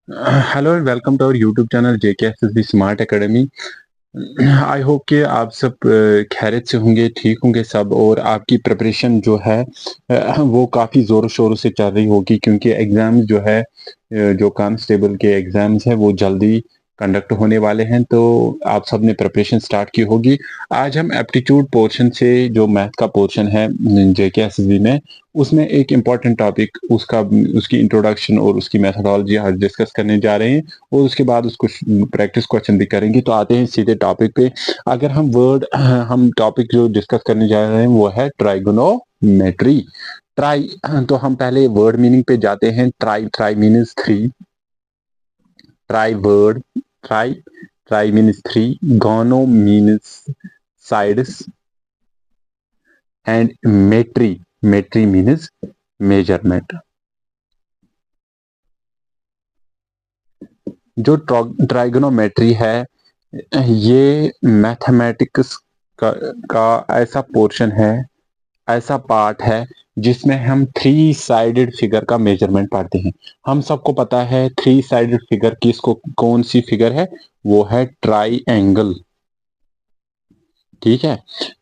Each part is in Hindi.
Hello and welcome to our YouTube channel JKSSB smart academy. I hope कि आप सब खैरियत से होंगे, ठीक होंगे सब, और आपकी प्रिपरेशन जो है वो काफ़ी ज़ोरों शोरों से चल रही होगी, क्योंकि एग्ज़ाम्स जो है जो कांस्टेबल के एग्ज़ाम्स हैं वो जल्दी कंडक्ट होने वाले हैं। तो आप सब ने प्रिपरेशन स्टार्ट की होगी। आज हम एप्टीट्यूड पोर्शन से, जो मैथ का पोर्शन है JKSSB में, उसमें एक इम्पॉर्टेंट टॉपिक उसकी इंट्रोडक्शन और उसकी मेथोडोलॉजी आज डिस्कस करने जा रहे हैं, और उसके बाद उसको प्रैक्टिस क्वेश्चन भी करेंगे। तो आते हैं सीधे टॉपिक पे। अगर हम टॉपिक जो डिस्कस करने जा रहे हैं वो है ट्राइगोनोमेट्री। ट्राई तो हम पहले वर्ड मीनिंग पे जाते हैं। Tri tri means three. Tri word tri tri means three. Gono means sides, and metry means measurement. जो ट्राइगोनोमेट्री है, ये मैथमेटिक्स का ऐसा पोर्शन है, ऐसा पार्ट है जिसमें हम थ्री साइडेड फिगर का मेजरमेंट पढ़ते हैं। हम सबको पता है थ्री साइडेड फिगर कौन सी फिगर है, वो है ट्राइएंगल। ठीक है।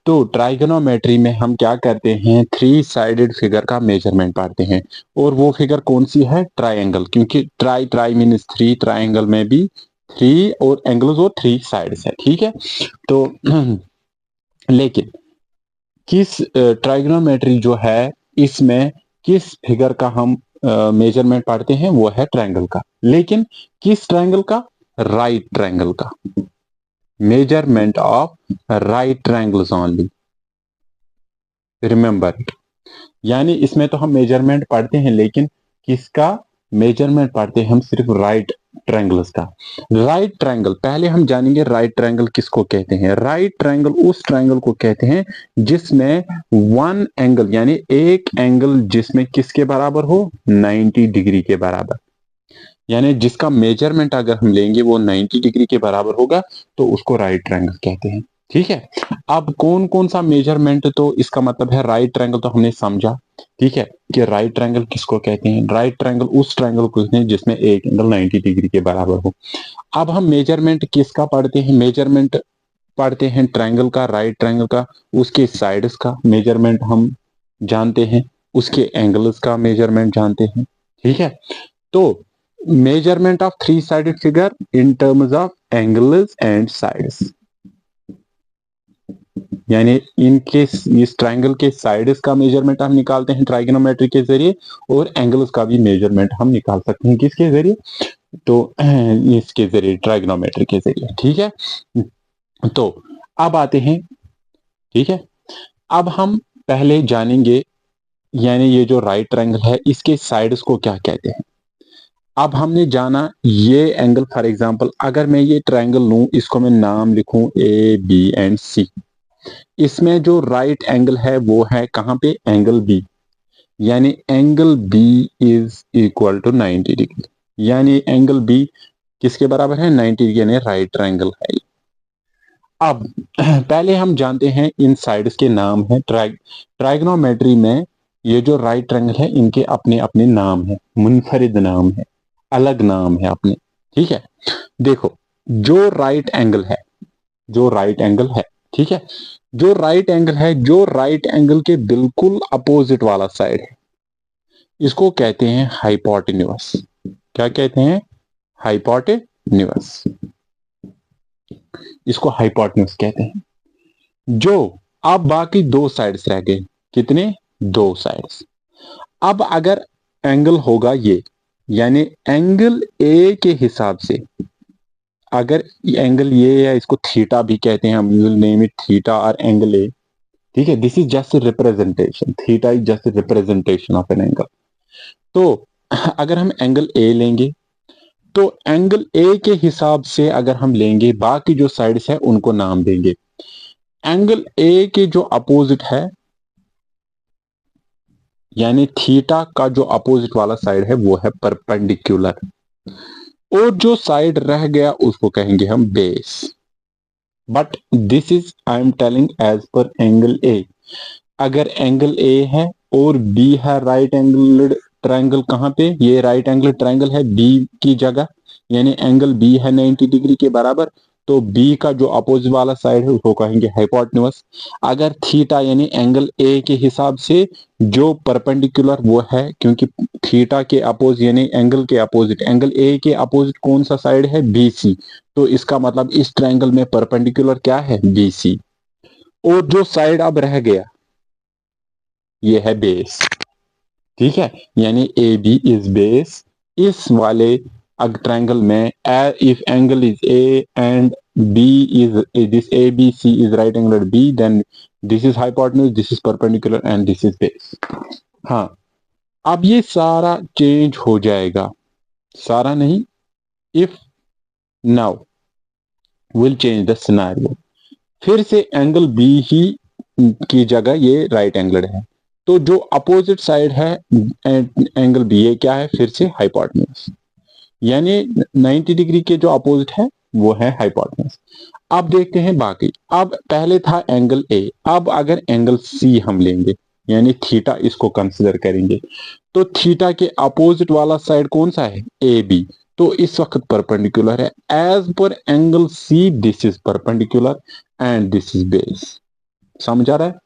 तो ट्राइगोनोमेट्री में हम क्या करते हैं, थ्री साइडेड फिगर का मेजरमेंट पाते हैं, और वो फिगर कौन सी है, ट्राइएंगल। क्योंकि try tri means three, triangle में भी थ्री और एंगल्स और थ्री साइड्स है। ठीक है। तो लेकिन किस ट्राइगोनोमेट्री जो है, इसमें किस फिगर का हम मेजरमेंट पढ़ते हैं, वो है ट्रायंगल का। लेकिन किस ट्रायंगल का, राइट ट्रायंगल का। Measurement of right triangles only, remember it. यानी इसमें तो हम मेजरमेंट पढ़ते हैं, लेकिन किसका मेजरमेंट पढ़ते हैं, हम सिर्फ राइट ट्रायंगल्स का। राइट ट्रायंगल पहले हम जानेंगे। राइट ट्रायंगल किसको कहते हैं? राइट ट्रायंगल उस ट्रायंगल को कहते हैं जिसमें वन एंगल, यानी एक एंगल जिसमें किसके बराबर हो, 90 डिग्री के बराबर। यानी जिसका मेजरमेंट अगर हम लेंगे वो 90 डिग्री के बराबर होगा, तो उसको राइट ट्रायंगल कहते हैं। ठीक है। अब कौन कौन सा मेजरमेंट, तो इसका मतलब है राइट ट्रायंगल तो हमने समझा। ठीक है, कि राइट ट्रायंगल किसको कहते हैं। राइट ट्रायंगल उस ट्रायंगल को कहते हैं जिसमें एक एंगल 90 डिग्री के बराबर हो। अब हम मेजरमेंट किसका पढ़ते हैं, मेजरमेंट पढ़ते हैं ट्रायंगल का, राइट ट्रायंगल का। उसके साइड्स का मेजरमेंट हम जानते हैं, उसके एंगल्स का मेजरमेंट जानते हैं। ठीक है। तो measurement of three sided figure in terms of angles and sides, यानी इनके इस ट्रायंगल के साइड्स का मेजरमेंट हम निकालते हैं ट्राइगोनोमेट्री के जरिए, और एंगल्स का भी मेजरमेंट हम निकाल सकते हैं किसके जरिए, तो इसके जरिए, ट्राइगोनोमेट्री के जरिए। ठीक है। तो अब आते हैं। ठीक है। अब हम पहले जानेंगे, यानी ये जो राइट ट्रायंगल है इसके साइड्स को क्या कहते हैं। अब हमने जाना ये एंगल, फॉर एग्जांपल अगर मैं ये ट्रायंगल लूं, इसको मैं नाम लिखूं ABC। इसमें जो राइट एंगल है वो है कहां पे, एंगल बी। यानी angle B is equal to 90 degree. यानी एंगल बी किसके बराबर है, 90 डिग्री, यानी राइट ट्रायंगल है। अब पहले हम जानते हैं इन साइड्स के नाम है। ट्राइगोनोमेट्री में ये जो राइट ट्रायंगल है इनके अपने अपने नाम है, मुनफरिद नाम है, अलग नाम है अपने। ठीक है। देखो, जो राइट एंगल है, जो राइट एंगल है, ठीक है, जो राइट एंगल है, जो राइट एंगल के बिल्कुल अपोजिट वाला साइड है, इसको कहते हैं हाइपोटेन्यूस। क्या कहते हैं, हाइपोटेन्यूस। इसको हाइपोटेन्यूस कहते हैं। जो अब बाकी दो साइड्स रह गए, कितने, दो साइड्स। अब अगर एंगल होगा ये, यानी एंगल ए के हिसाब से, अगर एंगल ये है, इसको थीटा भी कहते हैं, हम विल नेम इट थीटा और एंगल ए। ठीक है। This is just representation, theta is just representation of an angle. तो अगर हम एंगल ए लेंगे, तो एंगल ए के हिसाब से अगर हम लेंगे, बाकी जो साइड्स है उनको नाम देंगे। एंगल ए के जो अपोजिट है, यानी थीटा का जो अपोजिट वाला साइड है वो है परपेंडिकुलर, और जो साइड रह गया उसको कहेंगे हम base. But this is I am telling as per angle A. अगर एंगल ए है और बी है राइट एंगल ट्रायंगल कहाँ पे, ये राइट एंगल ट्रायंगल है बी की जगह, यानी एंगल बी है 90 डिग्री के बराबर, तो बी का जो अपोजिट वाला साइड है उसको कहेंगे हाइपोटेन्यूज। अगर थीटा यानी एंगल ए के हिसाब से जो परपेंडिकुलर वो है, क्योंकि थीटा के अपोजिट यानी एंगल के अपोजिट, एंगल ए के अपोजिट कौन सा साइड है, बी सी, तो इसका मतलब इस ट्रायंगल में परपेंडिकुलर क्या है, बी सी। और जो साइड अब रह गया ये है बेस, ठीक है, यानी ए बी इज बेस। इस वाले ट्रायंगल में if angle is A and B is this A B C is right angle B, then this is hypotenuse, this is perpendicular and this is base. हाँ, अब ये सारा चेंज हो जाएगा, सारा नहीं, if now will change the scenario, फिर से एंगल बी ही की जगह ये राइट एंगल है, तो जो अपोजिट साइड है एंगल बी ए क्या है, फिर से हाइपोटेन्यूज, यानी 90 डिग्री के जो अपोजिट है वो है हाइपोटेन्यूज। अब देखते हैं बाकी। अब पहले था एंगल ए, अब अगर एंगल सी हम लेंगे यानी थीटा इसको कंसीडर करेंगे, तो थीटा के अपोजिट वाला साइड कौन सा है, ए बी, तो इस वक्त परपेंडिकुलर है। As per angle C this is perpendicular and this is base. समझ आ रहा है?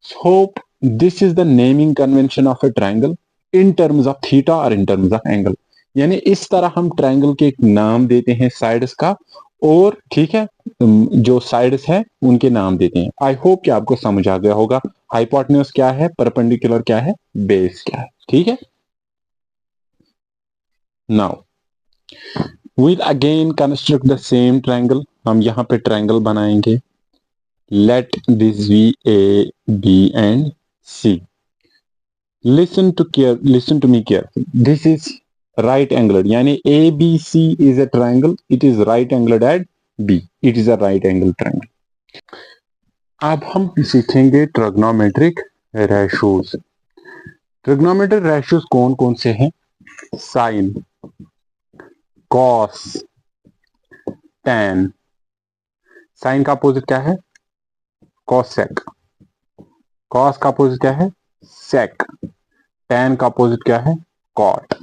Hope this is the naming convention of a triangle in terms of theta और इन टर्म्स ऑफ एंगल, यानी इस तरह हम ट्रायंगल के एक नाम देते हैं साइड्स का, और ठीक है जो साइड्स है उनके नाम देते हैं। आई होप कि आपको समझ आ गया होगा हाइपोटेन्यूज क्या है, परपेंडिकुलर क्या है, बेस क्या है, ठीक है। Now we'll again construct the same triangle, हम यहाँ पे ट्रायंगल बनाएंगे। let this be a b and c, listen to me carefully, this is right angled, यानी ABC is a triangle, it is right angled at B, it is a right angle triangle। अब हम सीखेंगे ट्रिग्नोमेट्रिक रेशोज। ट्रिग्नोमेट्रिक रेशोज कौन कौन से हैं, साइन, कॉस, टैन, साइन का अपोजिट क्या है, कॉसेक, कॉस का अपोजिट क्या है, सेक, टैन का अपोजिट क्या है, कॉट।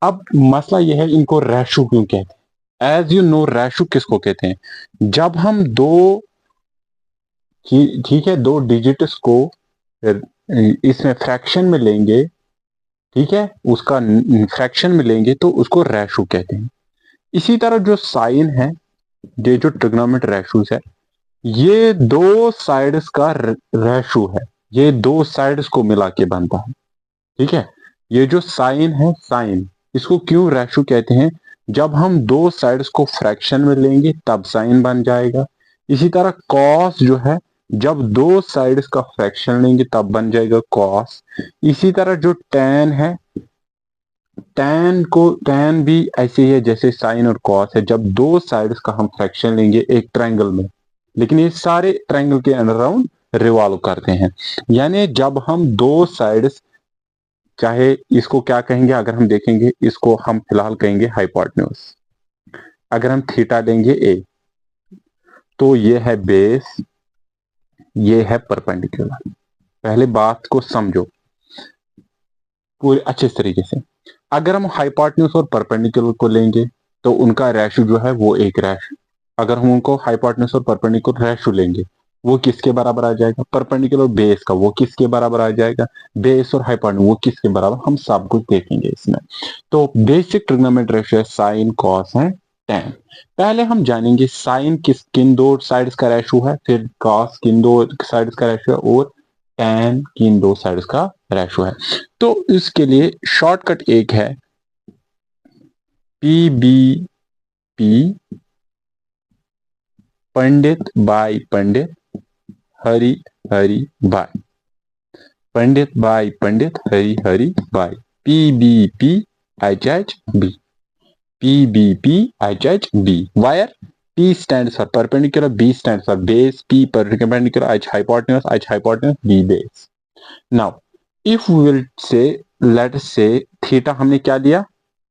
अब मसला यह है इनको रेशो क्यों कहते हैं। एज यू नो रेशो किसको कहते हैं, जब हम दो, ठीक है, दो डिजिट्स को इसमें फ्रैक्शन में लेंगे, ठीक है, उसका फ्रैक्शन में लेंगे तो उसको रेशो कहते हैं। इसी तरह जो साइन है, ये जो ट्रिग्नोमेट्रिक रेशोज है, ये दो साइड्स का रेशो है, ये दो साइड्स को मिला के बनता है, ठीक है। ये जो साइन है, साइन इसको क्यों रेशो कहते हैं, जब हम दो साइड्स को फ्रैक्शन में लेंगे तब साइन बन जाएगा। इसी तरह कॉस जो है, जब दो साइड्स का फ्रैक्शन लेंगे तब बन जाएगा कॉस। इसी तरह जो टैन है, टैन भी ऐसे ही है जैसे साइन और कॉस है, जब दो साइड्स का हम फ्रैक्शन लेंगे एक ट्रायंगल में, लेकिन ये सारे ट्रायंगल के अराउंड रिवॉल्व करते हैं, यानी जब हम दो साइड्स, चाहे इसको क्या कहेंगे, अगर हम देखेंगे इसको हम फिलहाल कहेंगे हाइपोटेन्यूज, अगर हम थीटा लेंगे ए, तो ये है बेस, ये है परपेंडिकुलर। पहले बात को समझो पूरे अच्छे तरीके से। अगर हम हाइपोटेन्यूज और परपेंडिकुलर को लेंगे तो उनका रेशो जो है वो एक रेशो, अगर हम उनको हाइपोटेन्यूज और परपेंडिकुलर रेशो लेंगे वो किसके बराबर आ जाएगा, परपेंडिकुलर बेस का वो किसके बराबर आ जाएगा, बेस और हाइपोटेन्यूज वो किसके बराबर, हम सब कुछ देखेंगे इसमें। तो बेसिक ट्रिग्नोमेट्रिक रेशो है साइन, कॉस है, टैन। पहले हम जानेंगे साइन किन दो साइड्स का रेशो है, फिर कॉस किन दो साइड्स का रेशो है, और टैन किन दो साइड्स का रेशो है। तो इसके लिए शॉर्टकट एक है P B P, Pandit by Pandit, Hari Hari by, Pandit by Pandit, Hari Hari by, P B P H H B, P B P H H B, where P stands for perpendicular, B stands for base, P perpendicular, H hypotenuse, B base. Now, if we will say, let's say theta हमने क्या लिया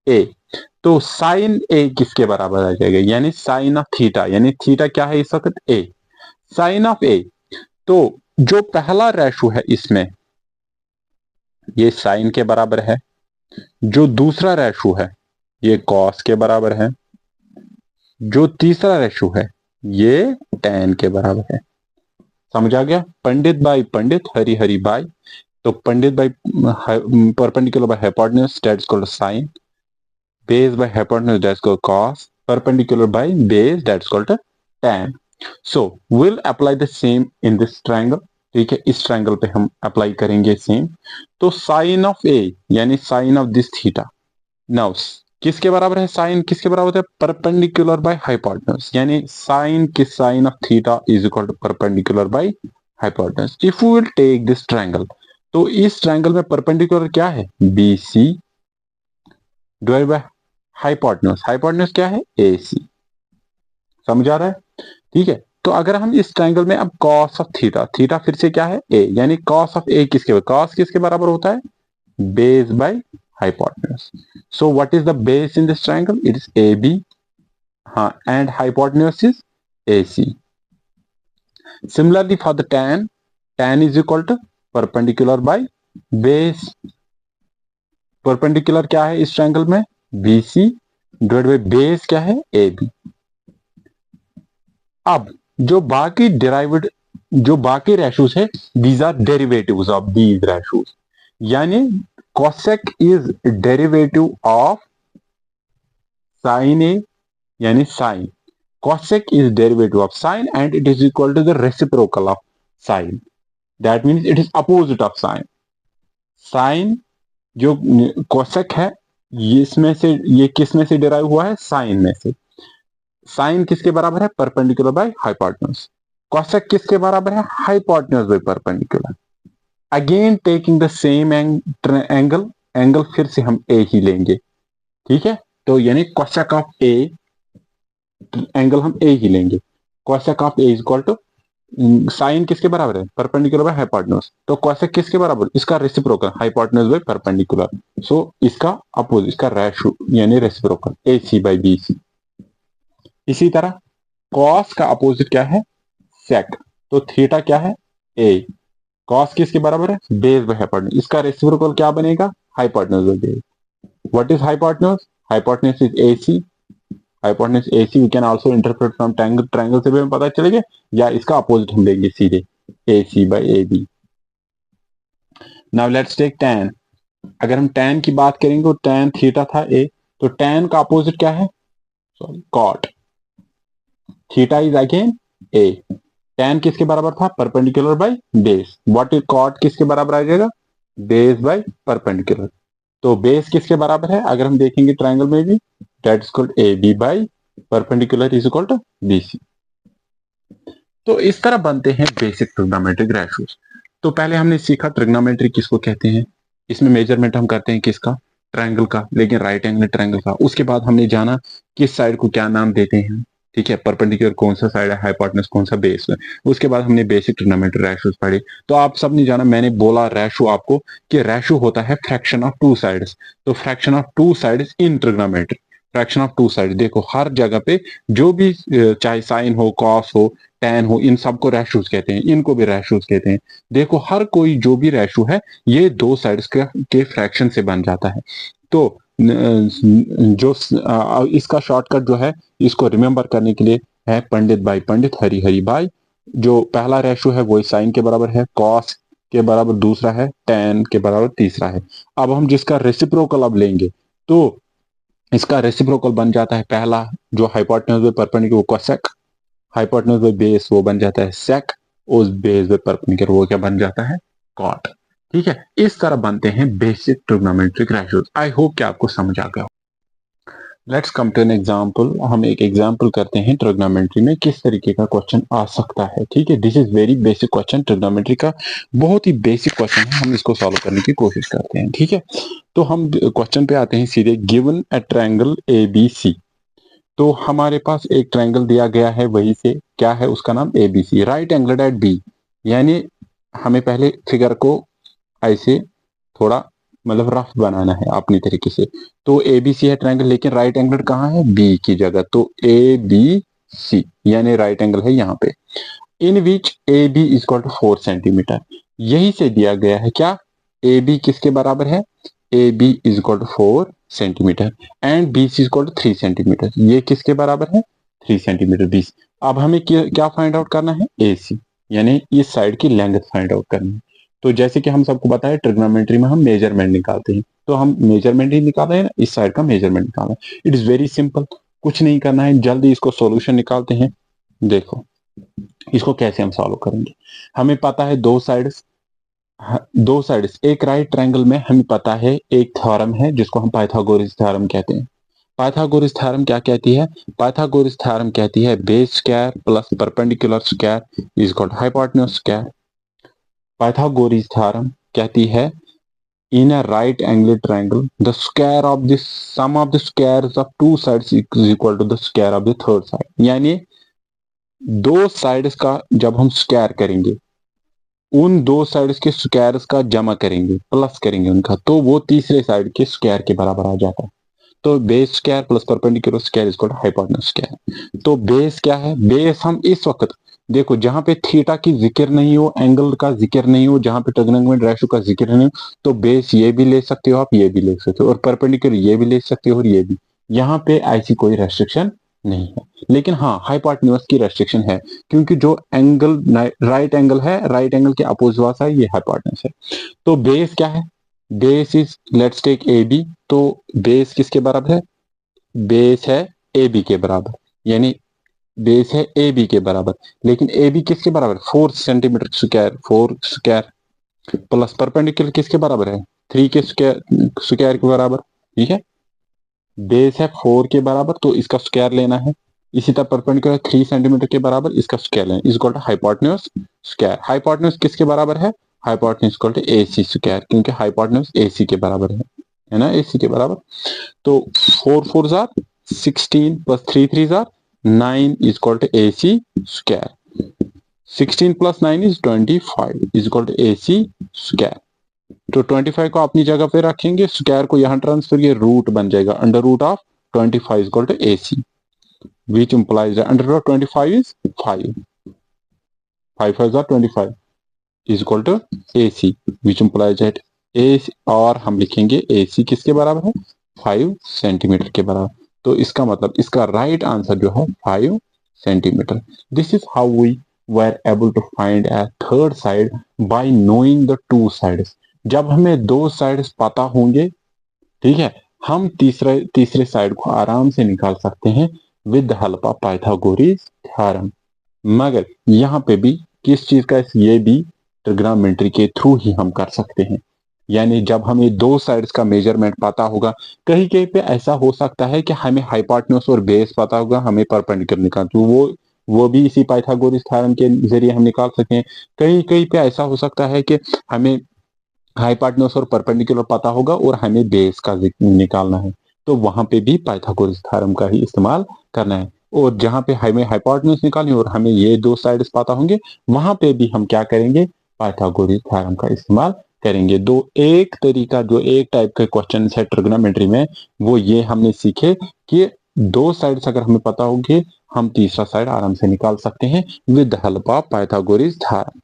A, तो साइन A किसके बराबर आ जाएगा, यानी साइन ऑफ थीटा, यानी थीटा क्या है इस वक्त A, साइन ऑफ A। तो जो पहला रेशो है इसमें ये साइन के बराबर है, जो दूसरा रेशो है ये कॉस के बराबर है, जो तीसरा रेशो है ये tan के बराबर है। समझ आ गया? पंडित बाई पंडित, हरि हरि बाई। तो पंडित by perpendicular by hypotenuse that is called sine, base by hypotenuse that is called cos, perpendicular by base that is called tan। So will apply the same in this triangle. ठीक है, इस ट्रायंगल पे हम अप्लाई करेंगे सेम। तो साइन ऑफ ए यानी sine of this theta, now किसके बराबर है? साइन किसके बराबर है? परपेंडिकुलर बाय हाइपोटेन्यूज, यानी साइन किस sine of theta is equal to perpendicular by hypotenuse. If we will take this triangle, तो इस ट्रायंगल में परपेंडिकुलर क्या है? B C divide by hypotenuse, hypotenuse क्या है? ए सी। समझ आ रहा है? ठीक है, तो अगर हम इस ट्रायंगल में अब कॉस ऑफ थीटा, थीटा फिर से क्या है? ए, यानी कॉस ऑफ ए किसके, कॉस किसके बराबर होता है? Base by hypotenuse. So what is the base in this triangle? It is AB. And hypotenuse is AC. Similarly for the tan, tan is equal to perpendicular by base. Perpendicular क्या है इस ट्रायंगल में? BC डिवाइड बाय बेस क्या है? AB. अब जो बाकी डिराइव्ड, जो बाकी रेशोज है, these are derivatives of these ratios, यानी cosec is derivative of sin A, यानी sin cosec is derivative of sin and it is equal to the reciprocal of sin. That means it is opposite of sin. sin जो cosec है इसमें से, ये किस में से डिराइव हुआ है? sin में से। sin किसके बराबर है? Perpendicular by hypotenuse. cosec किसके बराबर है? Hypotenuse by perpendicular. Again taking the same angle, angle फिर से हम ए ही लेंगे। ठीक है, तो यानी cosec ऑफ ए, एंगल हम ए ही लेंगे। cosec of A is equal to, sine किसके बराबर है? Perpendicular by hypotenuse. तो cosec किसके बराबर? इसका reciprocal, hypotenuse by perpendicular. So इसका अपोजिट, इसका रेशो यानी reciprocal, A C by B C. इसी तरह cos का अपोजिट क्या है? sec। तो थीटा क्या है? ए। cos किसके बराबर है? Base by hypotenuse. इसका रेसिप्रोकल क्या बनेगा? Hypotenuse by base. What is hypotenuse? Hypotenuse is AC। Hypotenuse AC we can also interpret from triangle, triangle से भी हमें पता चलेगा, या इसका अपोजिट हम लेंगे सीधे, AC by AB। Now let's take tan। अगर हम tan की बात करेंगे तो tan थीटा था A, तो tan का अपोजिट क्या है? Sorry, cot। Theta is again A। tan किसके बराबर था? Perpendicular by base. What is cot किसके बराबर आ जाएगा? Base by perpendicular. तो बेस किसके बराबर है अगर हम देखेंगे ट्रायंगल में भी? That is called AB by perpendicular is equal to BC। तो इस तरह बनते हैं बेसिक ट्रिग्नोमेट्रिक रेशियोज। तो पहले हमने सीखा ट्रिग्नोमेट्री किसको कहते हैं, इसमें मेजरमेंट हम करते हैं किसका? ट्रायंगल का, लेकिन राइट एंगल ट्रायंगल का। उसके बाद हमने जाना किस साइड को क्या नाम देते हैं। ठीक है, परपेंडिकुलर कौन सा साइड है, हाइपोटेन्यूज कौन सा बेस है। उसके बाद हमने बेसिक ट्रिग्नोमेट्री रेशियोज पढ़े। तो आप सबने जाना, मैंने बोला रेशो आपको कि रेशो होता है फ्रैक्शन ऑफ टू साइड्स। तो fraction of two sides in trigonometry, fraction of two side, देखो हर जगह पे जो भी चाहे साइन हो, कॉस हो, tan हो, इन सबको रेशोज कहते हैं, इनको भी रेशोज कहते हैं। देखो हर कोई जो भी रेशो है ये दो साइड्स के फ्रैक्शन से बन जाता है। तो जो इसका शॉर्टकट जो है, इसको रिमेंबर करने के लिए है पंडित बाई पंडित, हरि हरि बाई। जो पहला रेशो है वो साइन के बराबर है, कॉस के बराबर दूसरा है, tan के बराबर तीसरा है। अब हम जिसका रेसिप्रोकल अब लेंगे, तो इसका रेसिप्रोकल बन जाता है पहला जो हाइपोटेन्यूज बाय परपेंडिकुलर वो cosec, हाइपोटेन्यूज बाय बेस वो बन जाता है sec, उस बेस बाय परपेंडिकुलर वो क्या बन जाता है? cot। ठीक है, इस तरह बनते हैं basic trigonometric ratios. I hope कि आपको समझ आ गया। Let's come to an example. हम एक एग्जांपल करते हैं ट्रिग्नोमेट्री में किस तरीके का क्वेश्चन आ सकता है। ठीक है, this is very basic question, trigonometry का बहुत ही बेसिक क्वेश्चन है, हम इसको सॉल्व करने की कोशिश करते हैं। ठीक है, तो हम क्वेश्चन पे आते हैं सीधे। गिवन अ ट्रायंगल ABC, तो हमारे पास एक ट्रायंगल दिया गया है, वही से क्या है उसका नाम? ABC। Right angle at B, यानी हमें पहले फिगर को ऐसे थोड़ा मतलब रफ बनाना है अपनी तरीके से। तो ABC है ट्रायंगल, लेकिन राइट एंगल कहाँ है? B की जगह, तो ABC यानी राइट एंगल है यहाँ पे। In which AB is equal to 4 centimetre, यही से दिया गया है क्या? AB किसके बराबर है? A B is equal to 4 centimetre and B C is equal to 3 centimetre. ये किसके बराबर है? 3 सेंटीमीटर बी सी। अब हमें क्या फाइंड आउट करना है? ए सी, यानी इस साइड की लेंथ फाइंड आउट करनी है। तो जैसे कि हम सबको बताया ट्रिग्नोमेट्री में हम मेजरमेंट निकालते हैं, तो हम मेजरमेंट ही निकाल रहे हैं ना, इस साइड का मेजरमेंट निकालना है। इट इज वेरी सिंपल, कुछ नहीं करना है, जल्दी इसको सॉल्यूशन निकालते हैं। देखो इसको कैसे हम सॉल्व करेंगे। हमें पता है दो साइड्स एक राइट ट्रायंगल में हमें पता है एक थ्योरम है जिसको हम पाइथागोरस थ्योरम कहते हैं। पाइथागोरस थ्योरम क्या कहती है? पाइथागोरस थ्योरम कहती है base square plus perpendicular square is equal to hypotenuse square. Pythagoras theorem कहती है in a right angle triangle the square of the sum of the squares of two sides is equal to the square of the third side। यानी दो साइड्स का जब हम स्क्वायर करेंगे, उन दो साइड्स के स्क्वायर्स का जमा करेंगे, प्लस करेंगे उनका, तो वो तीसरे साइड के स्क्वायर के बराबर आ जाता है। तो base square plus perpendicular square is equal to hypotenuse square. तो बेस क्या है? बेस हम इस वक्त देखो जहां पे थीटा की जिक्र नहीं हो, एंगल का जिक्र नहीं हो, जहां पे ट्रिग्नोमेट्रिक रेशियो का जिक्र नहीं हो, तो बेस ये भी ले सकते हो आप, ये भी ले सकते हो, और परपेंडिकुलर ये भी ले सकते हो और ये भी। यहाँ पे ऐसी कोई रेस्ट्रिक्शन नहीं है। लेकिन हाँ, हाइपोटेन्यूज की रेस्ट्रिक्शन है, क्योंकि जो एंगल राइट एंगल है, राइट एंगल के अपोजिट वाला है, ये हाइपोटेन्यूज है। तो बेस क्या है? Base is, let's take A B. तो बेस किसके बराबर है? बेस है ए बी के बराबर, यानी बेस है ए बी के बराबर। लेकिन ए बी किसके बराबर? 4 centimetre square, 4 square plus perpendicular किसके बराबर है? 3 के स्क्वायर के बराबर। ठीक है, बेस है 4 के बराबर, तो इसका स्क्वायर लेना है। इसी तरह परपेंडिकुलर 3 सेंटीमीटर के बराबर, इसका स्क्वायर लेना है, is equal to hypotenuse square. Hypotenuse किसके बराबर है? Hypotenuse equal to A C square, क्योंकि हाइपोटेन्यूज ए सी के बराबर है ना, ए सी के बराबर। तो 4 4 जार 16 प्लस 3 3 जार 9 is equal to A C square. 16 plus 9 is 25 is equal to A C square. तो 25 को अपनी जगह पे रखेंगे, स्क्वायर को यहां ट्रांसफर, ये रूट बन जाएगा under root of 25 is equal to A C, which implies that under root 25 is 5 5 5 are 25 is equal to AC, which implies that AC, और हम लिखेंगे AC किसके बराबर है? 5 सेंटीमीटर के बराबर। तो इसका मतलब इसका राइट आंसर जो है 5 centimetre. This is how we were able to find a third side by knowing the two sides। जब हमें दो साइड्स पता होंगे, ठीक है, हम तीसरे साइड को आराम से निकाल सकते हैं with the help of Pythagoras theorem. मगर यहाँ पे भी किस चीज का? ये भी ट्रिग्नोमेट्री के थ्रू ही हम कर सकते हैं। यानी जब हमें दो साइड्स का मेजरमेंट पता होगा, कहीं कहीं पे ऐसा हो सकता है कि हमें हाइपोटेन्यूज और बेस पता होगा, हमें परपेंडिकुलर निकाल, तो वो भी इसी पाइथागोरस थ्योरम के जरिए हम निकाल सकते हैं। कहीं कहीं पे ऐसा हो सकता है कि हमें हाइपोटेन्यूज और परपेंडिकुलर पता होगा और हमें बेस का निकालना है, तो वहां पे भी पाइथागोरस थ्योरम का ही इस्तेमाल करना है। और जहां पे हमें हाइपोटेन्यूज निकालनी और हमें ये दो साइड्स पता होंगे, वहां पे भी हम क्या करेंगे? पाइथागोरस थ्योरम का इस्तेमाल करेंगे। एक तरीका, जो एक टाइप के क्वेश्चन है ट्रिग्नोमेट्री में, वो ये हमने सीखे कि दो साइड्स अगर हमें पता होंगे, हम तीसरा साइड आराम से निकाल सकते हैं with the help of Pythagoras theorem.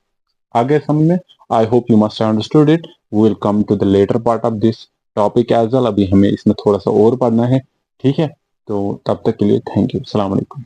आगे समझ में? I hope you must understood it. We will come to the latter part of this topic as well. अभी हमें इसमें थोड़ा सा और पढ़ना है, ठीक है। तो तब तक के लिए थैंक यू, अस्सलाम वालेकुम।